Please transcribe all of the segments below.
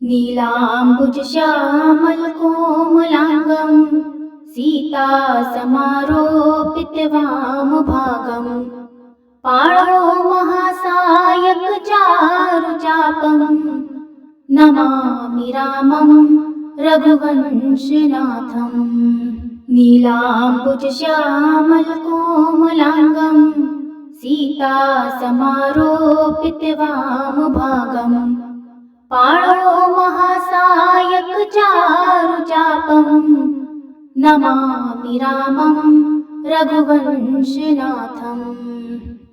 नीलाम्बुजश्यामलकोमलाङ्गं सीतासमारोपितवामभागं पाणौ महासायकचारुचापं नमामि रामं रघुवंशनाथं। नीलाम्बुजश्यामलकोमलाङ्गं सीतासमारोपितवामभागं पाणौ महासायकचारुचापं नमामि रामं रघुवंशनाथं।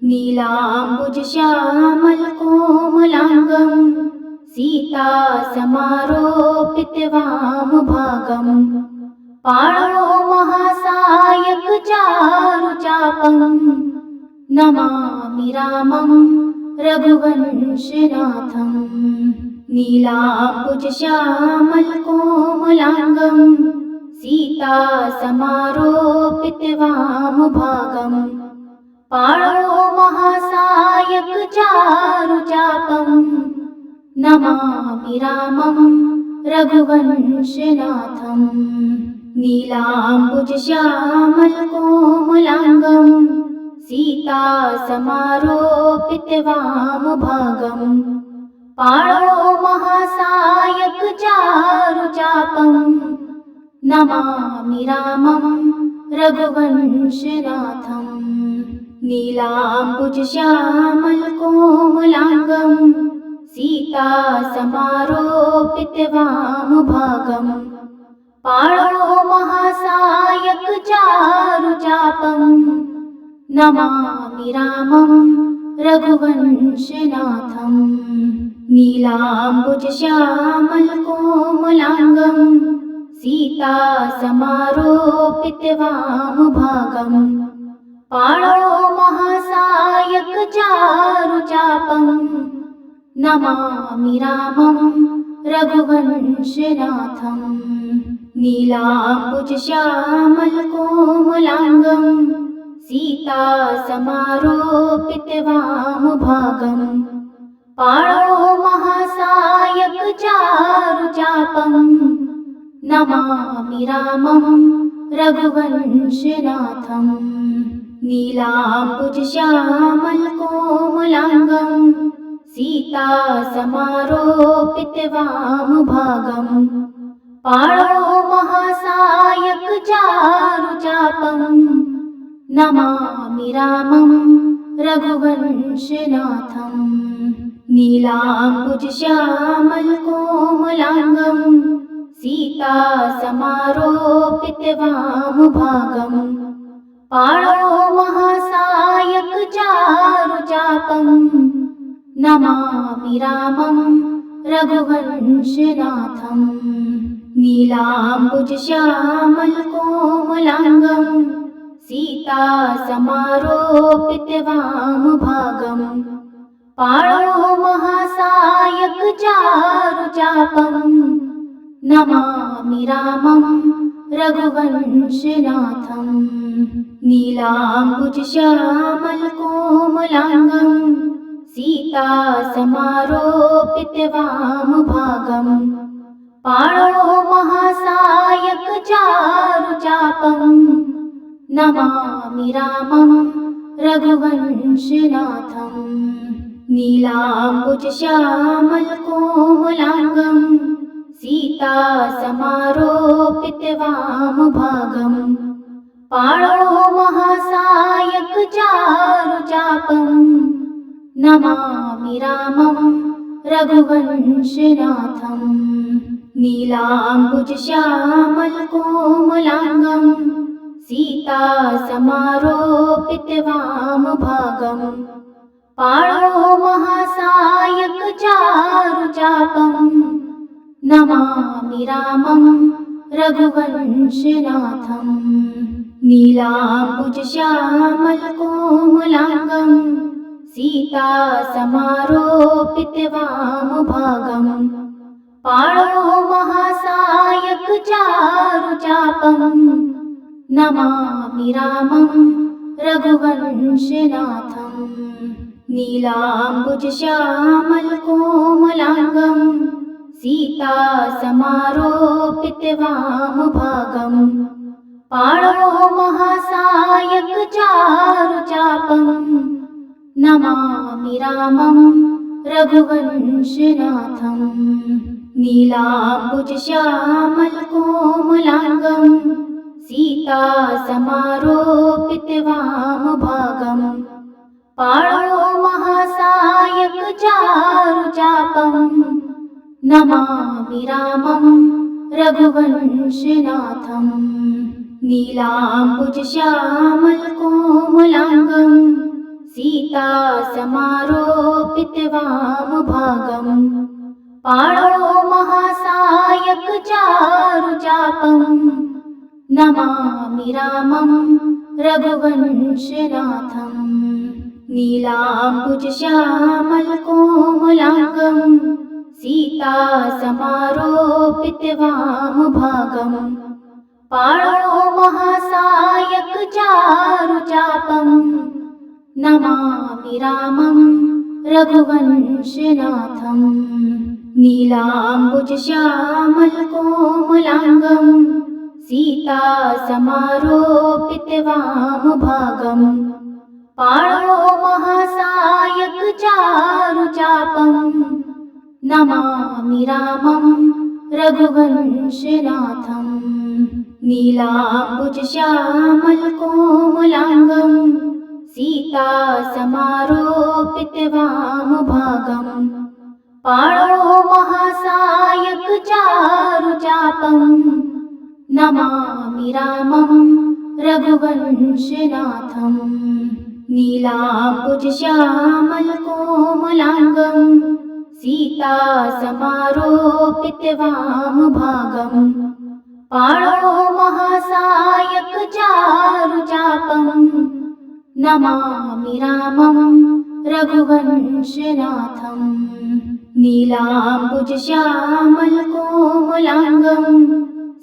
नीलाम्बुजश्यामलकोमलाङ्गं सीतासमारोपितवामभागं पाणौ महासायकचारुचापं नमामि रामं रघुवंशनाथं। नीलाम्बुजश्यामलकोमलाङ्गं सीतासमारोपितवामभागं पाणौ महासायकचारुचापं नमामि रामं रघुवंशनाथं। नीलाम्बुजश्यामलकोमलाङ्गं सीतासमारोपितवामभागं पाणौ महासायकचारुचापं नमामि रामं रघुवंशनाथं। नीलाम्बुजश्यामलकोमलाङ्गं सीतासमारोपितवामभागं पाणौ महासायकचारुचापं नमामि रामं रघुवंशनाथं। नीलाम्बुजश्यामलकोमलाङ्गं सीतासमारोपितवामभागं पाणौ महासायकचारुचापं नमामि रामं रघुवंशनाथं। नीलाम्बुजश्यामलकोमलाङ्गं सीतासमारोपितवामभागं पाणौ महासायकचारुचापं नमामि रामं रघुवंशनाथं। नीलाम्बुजश्यामलकोमलाङ्गं सीतासमारोपितवामभागं पाणौ महासायकचारुचापं नमामि रामं रघुवंशनाथं। नीलाम्बुजश्यामलकोमलाङ्गं सीतासमारोपितवामभागं पाणौ महासायकचारुचापं नमामि रामं रघुवंशनाथं। नीलाम्बुजश्यामलकोमलाङ्गं सीतासमारोपितवामभागं पाणौ महासायकचारुचापं नमामि रामं रघुवंशनाथं। नीलाम्बुजश्यामलकोमलाङ्गं सीतासमारोपितवामभागं पाणौ महासायकचारुचापं नमामि रामं रघुवंशनाथं। नीलाम्बुजश्यामलकोमलाङ्गं सीतासमारोपितवामभागं पाणौ महासायकचारुचापं नमामि रामं रघुवंशनाथं। नीलाम्बुजश्यामलकोमलाङ्गं सीतासमारोपितवामभागं पाणौ महासायकचारुचापं नमामि रामं रघुवंशनाथं। नीलाम्बुजश्यामलकोमलाङ्गं सीतासमारोपितवामभागं पाणौ महासायकचारुचापं नमामि रामं रघुवंशनाथं। नीलाम्बुजश्यामलकोमलाङ्गं सीता समारोपितवामभागम् पाणो महासायक चारुचापम् नमामि रामं रघुवंशनाथम् नीलाम्बुजश्यामलकोमलाङ्गं सीता समारोपितवामभागम् पाणो महासायक चारुचापम् नमामि रामं रघुवंशनाथम् नीलाम्बुजश्यामलकोमलाङ्गं सीता समारोपितवामभागम् पाणो महासायक चारुचापम् नमामि रामं रघुवंशनाथम् नीलाम्बुजश्यामलकोमलाङ्गं सीता समारोपितवामभागम् पाणो महासायक चारुचापम् नमामि रामं रघुवंशनाथम् नीलाम्बुजश्यामलकोमलाङ्गं सीता समारोपितवामभागम् पाणो महासायक चारुचापम् नमामि रामं रघुवंशनाथम् नीलाम्बुजश्यामलकोमलाङ्गं सीता समारोपितवामभागम् पाणो महासायक चारुचापम् नमामि रामं रघुवंशनाथम् नीलाम्बुजश्यामलकोमलाङ्गं सीता समारोपितवामभागम् पाणो महासायक चारुचापम् नमामि रामं रघुवंशनाथम् नीलाम्बुजश्यामलकोमलाङ्गं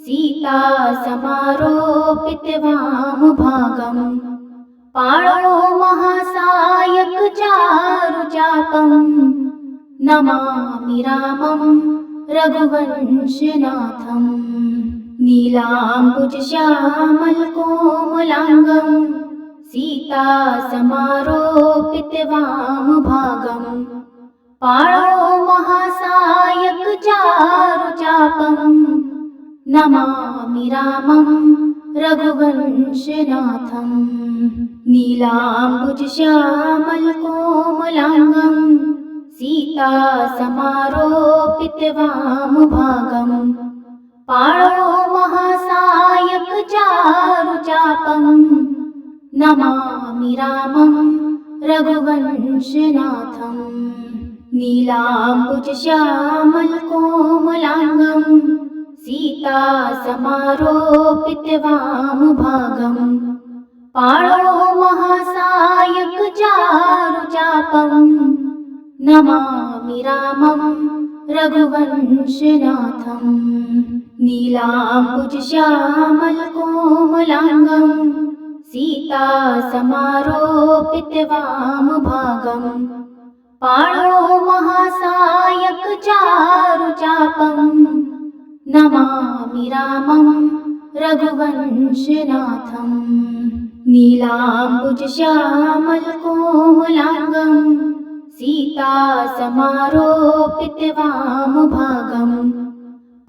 सीता समारोपितवामभागम् पाणो महासायक चारुचापम् नमामि रामं रघुवंशनाथम् नीलाम्बुजश्यामलकोमलाङ्गं सीता समारोपितवामभागम् पाणो महासायक चारुचापम् नमामि रामं रघुवंशनाथम् नीलाम्बुजश्यामलकोमलाङ्गं सीता समारोपितवामभागम् पाणो महासायक चारुचापम् नमामि रामं रघुवंशनाथम् नीलाम्बुजश्यामलकोमलाङ्गं सीता समारोपितवामभागम् पाणो महासायक चारुचापम् नमामि रामं रघुवंशनाथम् नीलाम्बुजश्यामलकोमलाङ्गं सीता समारोपितवामभागम् पाणो महासायक चारुचापम् नमामि रामं रघुवंशनाथम् नीलाम्बुजश्यामलकोमलाङ्गं सीता समारोपितवामभागम्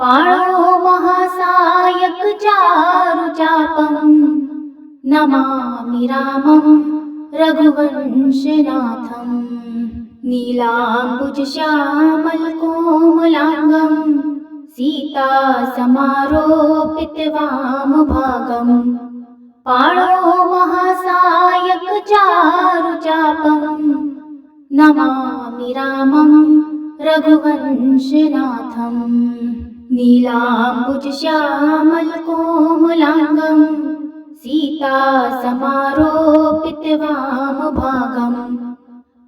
पाणो महासायक चारुचापम् नमामि रामं रघुवंशनाथम् नीलाम्बुजश्यामलकोमलाङ्गं सीता समारोपितवामभागम् पाणो महासायक चारुचापम् नमामि रामं रघुवंशनाथम् नीलाम्बुजश्यामलकोमलाङ्गं सीता समारोपितवामभागम्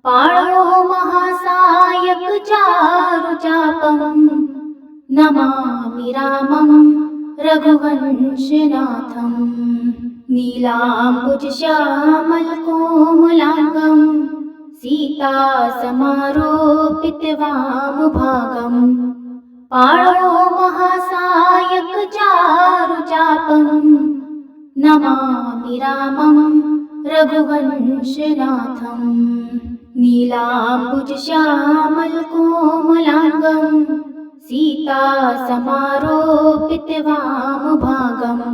पाणो महासायक चारुचापम् नमामि रामं रघुवंशनाथम् नीलाम्बुजश्यामलकोमलाङ्गं सीता समारोपितवामभागम् पाणो महासायक चारुचापम् नमामि रामं रघुवंशनाथम् नीलाम्बुजश्यामलकोमलाङ्गम् सीतासमारोपितवामभागम्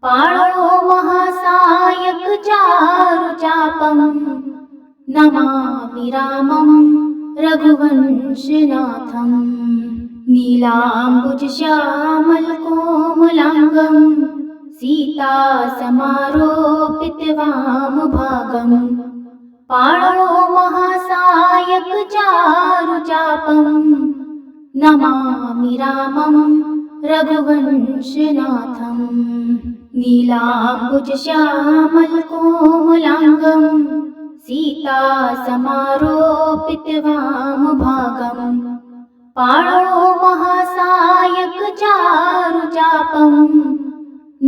पाणो महासायक चारुचापम् नमामि रामं रघुवंशनाथम् नीलाम्बुजश्यामलकोमलाङ्गम् सीतासमारोपितवामभागम् पाणो महासायक चारुचापम् नमामि रामं रघुवंशनाथम् नीलाम्बुजश्यामलकोमलाङ्गम् सीतासमारोपितवामभागम् पाणो महासायक चारुचापम्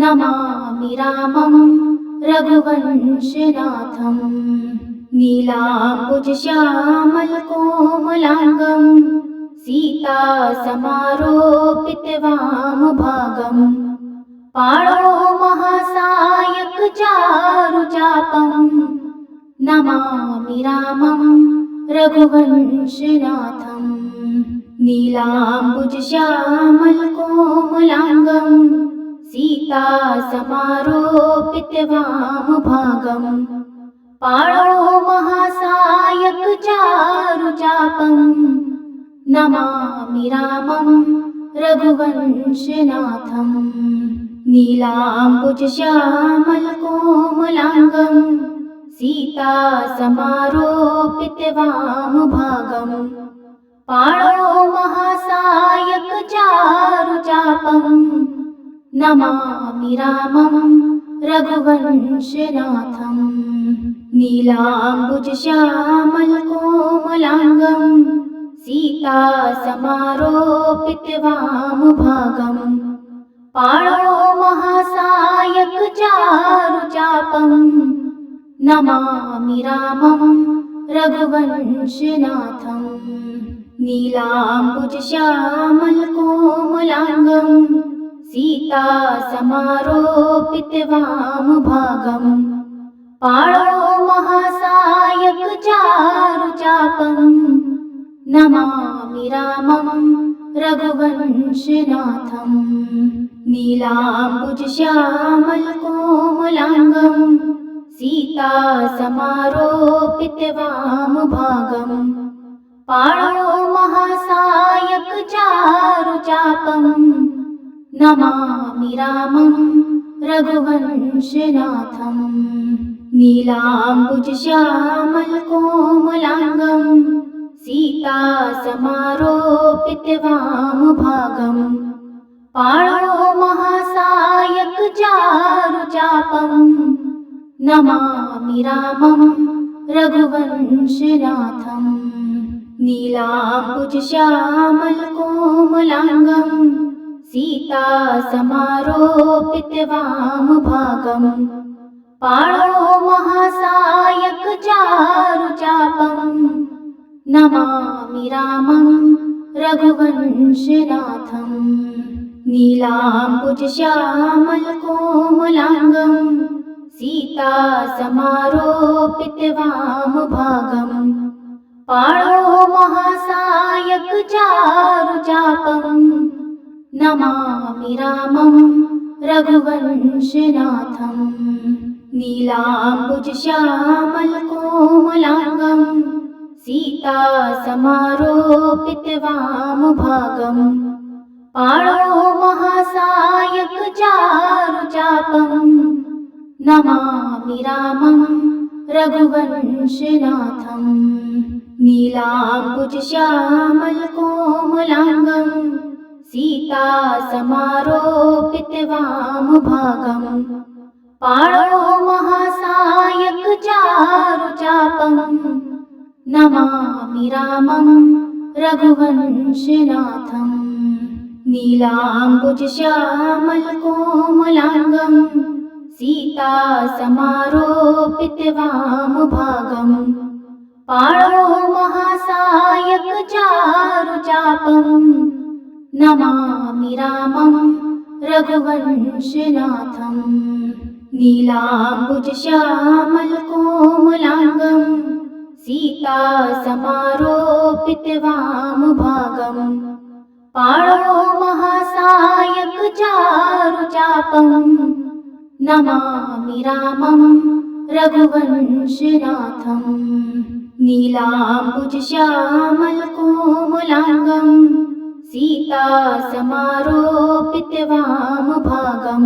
नमामि रामं रघुवंशनाथम् नीलाम्बुजश्यामलकोमलाङ्गम् सीतासमारोपितवामभागम् पाणो महासायक चारुचापम् नमामि रामं रघुवंशनाथम् नीलाम्बुजश्यामलकोमलाङ्गम् सीतासमारोपितवामभागम् पाणो महासायक चारुचापम् नमामि रामं रघुवंशनाथम् नीलाम्बुजश्यामलकोमलाङ्गम् सीतासमारोपितवामभागम् पाणो महासायक चारुचापम् नमामि रामं रघुवंशनाथम् नीलाम्बुजश्यामलकोमलाङ्गम् सीतासमारोपितवामभागम् पाणो महासायक चारुचापम् नमामि रामं रघुवंशनाथम् नीलाम्बुजश्यामलकोमलाङ्गम् सीतासमारोपितवामभागम् पाणो महासायक चारुचापम् नमामि रामं रघुवंशनाथम् नीलाम्बुजश्यामलकोमलाङ्गम् सीतासमारोपितवामभागम् पाणो महासायक चारुचापम् नमामि रामं रघुवंशनाथम् नीलाम्बुजश्यामलकोमलाङ्गम् सीतासमारोपितवामभागम् पाणो महासायक चारुचापम् नमामि रामं रघुवंशनाथम् नीलाम्बुजश्यामलकोमलाङ्गम् सीतासमारोपितवामभागम् पाणो महासायक चारुचापम् नमामि रामं रघुवंशनाथम् नीलाम्बुजश्यामलकोमलाङ्गम् सीतासमारोपितवामभागम् पाणो महासायक चारुचापम् नमामि रामं रघुवंशनाथम् नीलाम्बुजश्यामलकोमलाङ्गम् सीतासमारोपितवामभागम् पाणो महासायक चारुचापम् नमामि रामं रघुवंशनाथम् नीलाम्बुजश्यामलकोमलाङ्गम् सीतासमारोपितवामभागम् पाणो महासायक चारुचापम् नमामि रामं रघुवंशनाथम् नीलाम्बुजश्यामलकोमलाङ्गम् सीतासमारोपितवामभागम् पाणो महासायक चारुचापम् नमामि रामं रघुवंशनाथं। नीलाम्बुजश्यामलकोमलाङ्गं सीतासमारोपितवामभागं। पाणौ महासायकचारुचापं नमामि रामं रघुवंशनाथं। नीलाम्बुजश्यामलकोमलाङ्गं सीतासमारोपितवामभागं।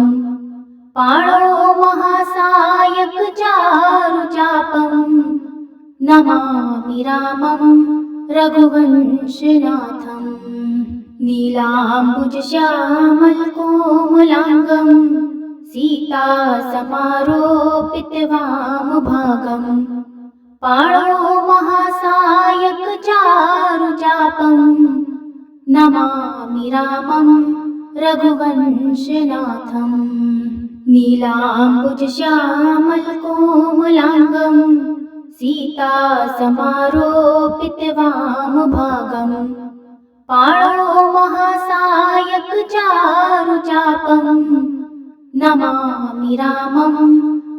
पाणौ महासायकचारुचापं नमामि रामं रघुवंशनाथं। नीलाम्बुजश्यामलकोमलाङ्गं सीतासमारोपितवामभागं। पाणौ महासायकचारुचापं नमामि रामं रघुवंशनाथं। नीलाम्बुजश्यामलकोमलाङ्गं सीतासमारोपितवामभागं। पाणौ महासायकचारुचापं नमामि रामं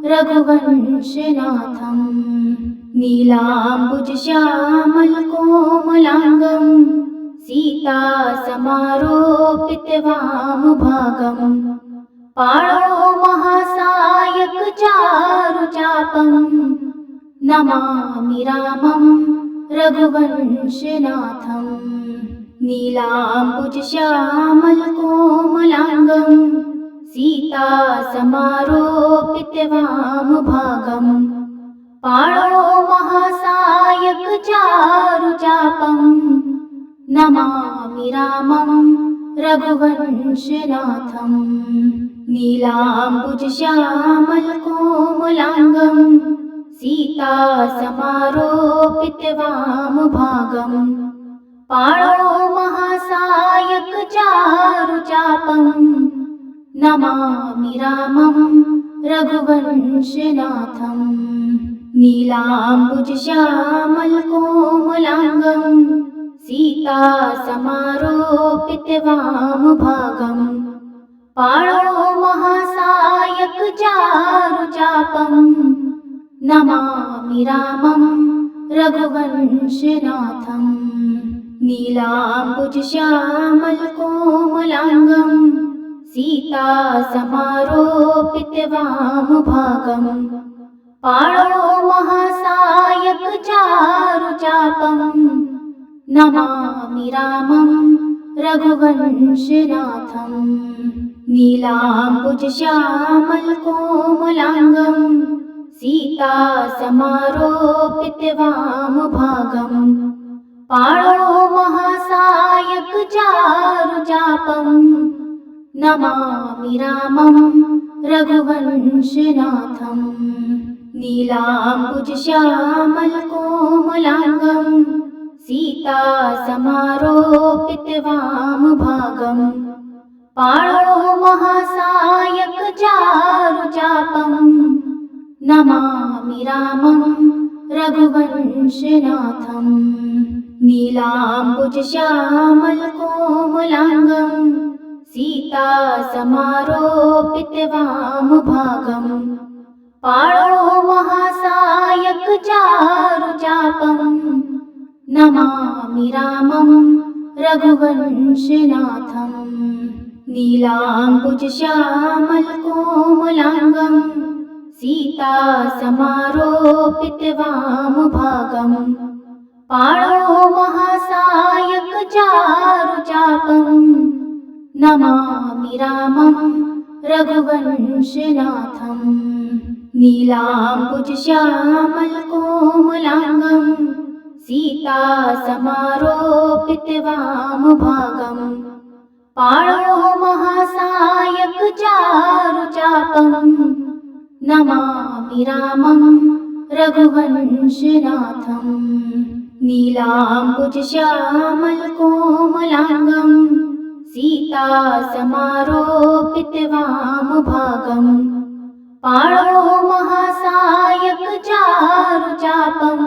रघुवंशनाथं। नीलाम्बुजश्यामलकोमलाङ्गं सीतासमारोपितवामभागं। पाणौ महासायकचारुचापं नमामि रामं रघुवंशनाथं। नीलाम्बुजश्यामलकोमलाङ्गं सीतासमारोपितवामभागं। पाणौ महासायकचारुचापं नमामि रामं रघुवंशनाथं। नीलाम्बुजश्यामलकोमलाङ्गं सीतासमारोपितवामभागं। पाणौ महासायकचारुचापं नमामि रामं रघुवंशनाथं। नीलाम्बुजश्यामलकोमलाङ्गं सीतासमारोपितवामभागं। पाणौ महासायकचारुचापं नमामि रामं रघुवंशनाथं। नीलाम्बुजश्यामलकोमलाङ्गं सीतासमारोपितवामभागं। पाणौ महासायकचारुचापं नमामि रामं रघुवंशनाथं। नीलाम्बुजश्यामलकोमलाङ्गं सीतासमारोपितवामभागं। पाणौ महासायकचारुचापं नमामि रामं रघुवंशनाथं। नीलाम्बुजश्यामलकोमलाङ्गं सीतासमारोपितवामभागं। पाणौ महासायकचारुचापं नमामि रामं रघुवंशनाथं। नीलाम्बुजश्यामलकोमलाङ्गं सीतासमारोपितवामभागं। पाणौ महासायकचारुचापं नमामि रामं रघुवंशनाथं। नीलाम्बुजश्यामलकोमलाङ्गं सीतासमारोपितवामभागं। पाणौ महासायकचारुचापं नमामि रामं रघुवंशनाथं। नीलाम्बुजश्यामलकोमलाङ्गं सीतासमारोपितवामभागं। पाणौ महासायकचारुचापं नमामि रामं रघुवंशनाथं। नीलाम्बुजश्यामलकोमलाङ्गं सीतासमारोपितवामभागं। पाणौ महासायकचारुचापं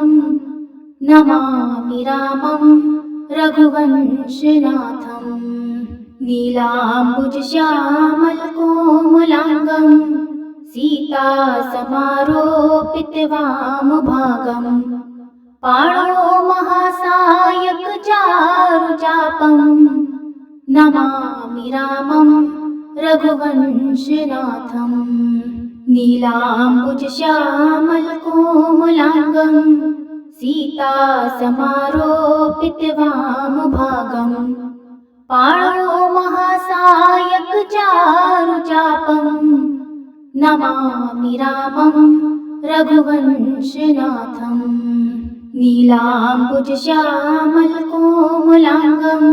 नमामि रामं रघुवंशनाथं। नीलाम्बुजश्यामलकोमलाङ्गं सीतासमारोपितवामभागं पाणौ महासायकचारुचापं नमामि रामं रघुवंशनाथम्। नीलाम्बुजश्यामलकोमलाङ्गं सीतासमारोपितवामभागं पाणौ महासायकचारुचापं नमामि रामं रघुवंशनाथम्। नीलाम्बुजश्यामलकोमलाङ्गं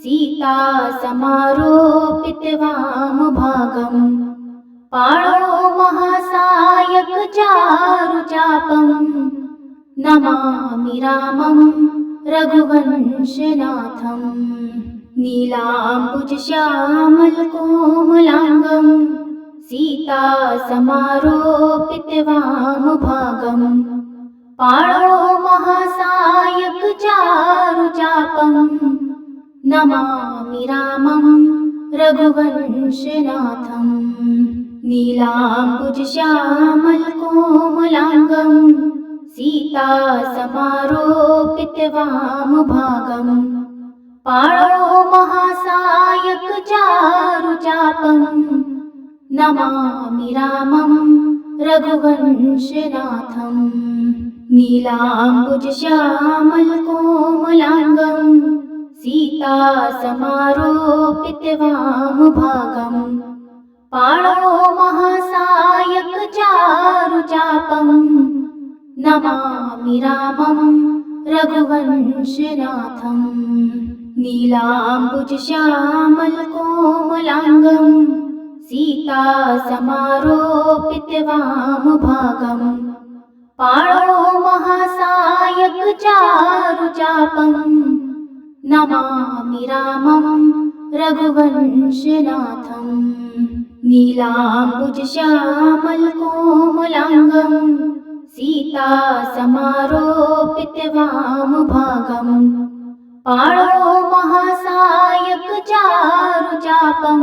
सीतासमारोपितवामभागं पाणौ महासायकचारुचापं नमामि रामं रघुवंशनाथम्। नीलाम्बुजश्यामलकोमलाङ्गं सीतासमारोपितवामभागं पाणौ महासायकचारुचापं नमामि रामं रघुवंशनाथम्। नीलाम्बुजश्यामलकोमलाङ्गं सीतासमारोपितवामभागं पाणौ महासायकचारुचापं नमामि रामं रघुवंशनाथम्। नीलाम्बुजश्यामलकोमलाङ्गं सीतासमारोपितवामभागं पाणौ महासायकचारुचापं नमामि रामं रघुवंशनाथम्। नीलाम्बुजश्यामलकोमलाङ्गं सीतासमारोपितवामभागं पाणौ महासायकचारुचापं नमामि रामं रघुवंशनाथम्। नीलाम्बुजश्यामलकोमलाङ्गं सीतासमारोपितवामभागं पाणौ महासायकचारुचापं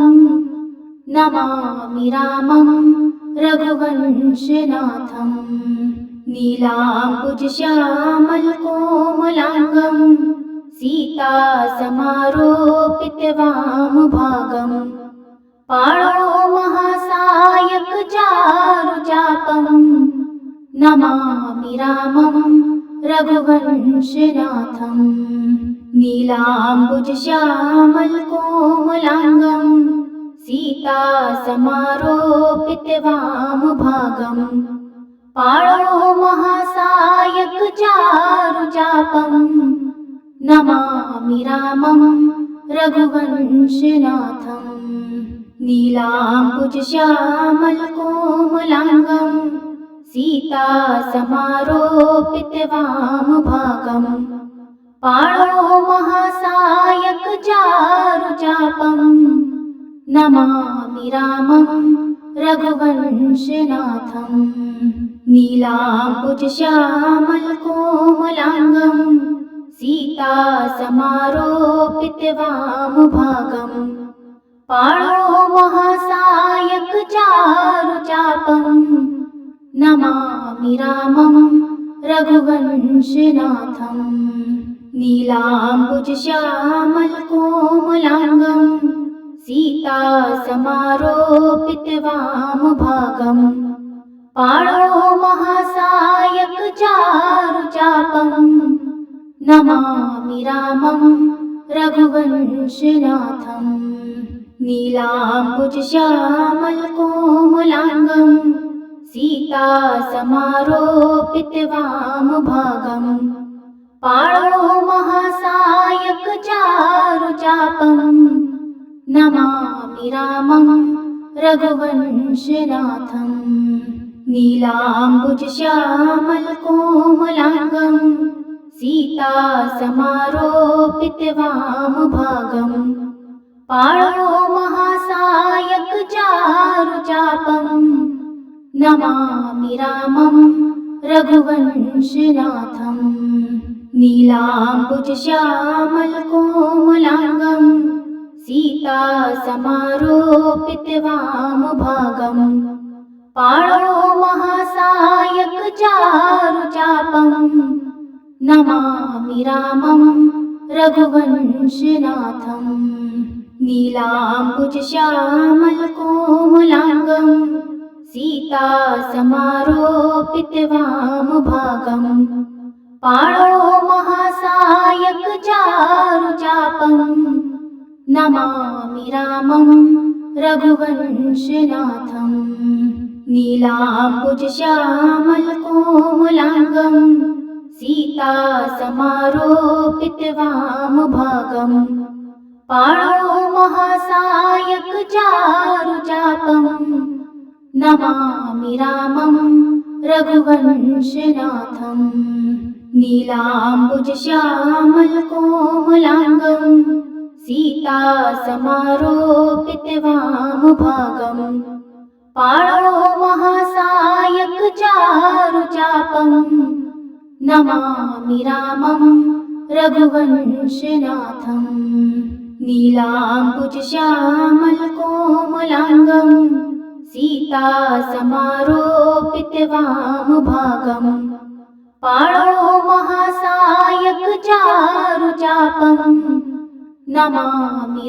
नमामि रामं रघुवंशनाथम्। नीलाम्बुजश्यामलकोमलाङ्गं सीतासमारोपितवामभागं पाणौ महासायकचारुचापं नमामि रामं रघुवंशनाथम्। नीलाम्बुजश्यामलकोमलाङ्गं सीतासमारोपितवामभागं पाणौ महासायकचारुचापं नमामि रामं रघुवंशनाथम्। नीलाम्बुजश्यामलकोमलाङ्गं सीतासमारोपितवामभागं पाणौ महासायकचारुचापं नमामि रामं रघुवंशनाथम्। नीलाम्बुजश्यामलकोमलाङ्गं सीतासमारोपितवामभागं पाणौ महासायकचारुचापं नमामि रामं रघुवंशनाथम्। नीलाम्बुजश्यामलकोमलाङ्गं सीतासमारोपितवामभागं पाणौ महासायकचारुचापं नमामि रामं रघुवंशनाथम्। नीलाम्बुजश्यामलकोमलाङ्गं सीतासमारोपितवामभागं पाणौ महासायकचारुचापं नमामि रामं रघुवंशनाथम्। नीलाम्बुजश्यामलकोमलाङ्गं सीतासमारोपितवामभागं पाणौ महासायकचारुचापं नमामि रामं रघुवंशनाथम्। नीलाम्बुजश्यामलकोमलाङ्गं सीता समारोपितवामभागम् पाणो महासायक चारुचापम् नमामि रामं रघुवंशनाथम् नीलाम्बुजश्यामलकोमलाङ्गं सीता समारोपितवामभागम् पाणो महासायक चारुचापम् नमामि रामं रघुवंशनाथम् नीलाम्बुजश्यामलकोमलाङ्गं सीता समारोपितवामभागम् पाणो महासायक चारुचापम् नमामि रामं रघुवंशनाथम् नीलाम्बुजश्यामलकोमलाङ्गं सीता समारोपितवामभागम् पाणो महासायक चारुचापम् नमामि रामं रघुवंशनाथम् नीलाम्बुजश्यामलकोमलाङ्गं सीता समारोपितवामभागम् पाणो महासायक चारुचापम् नमामि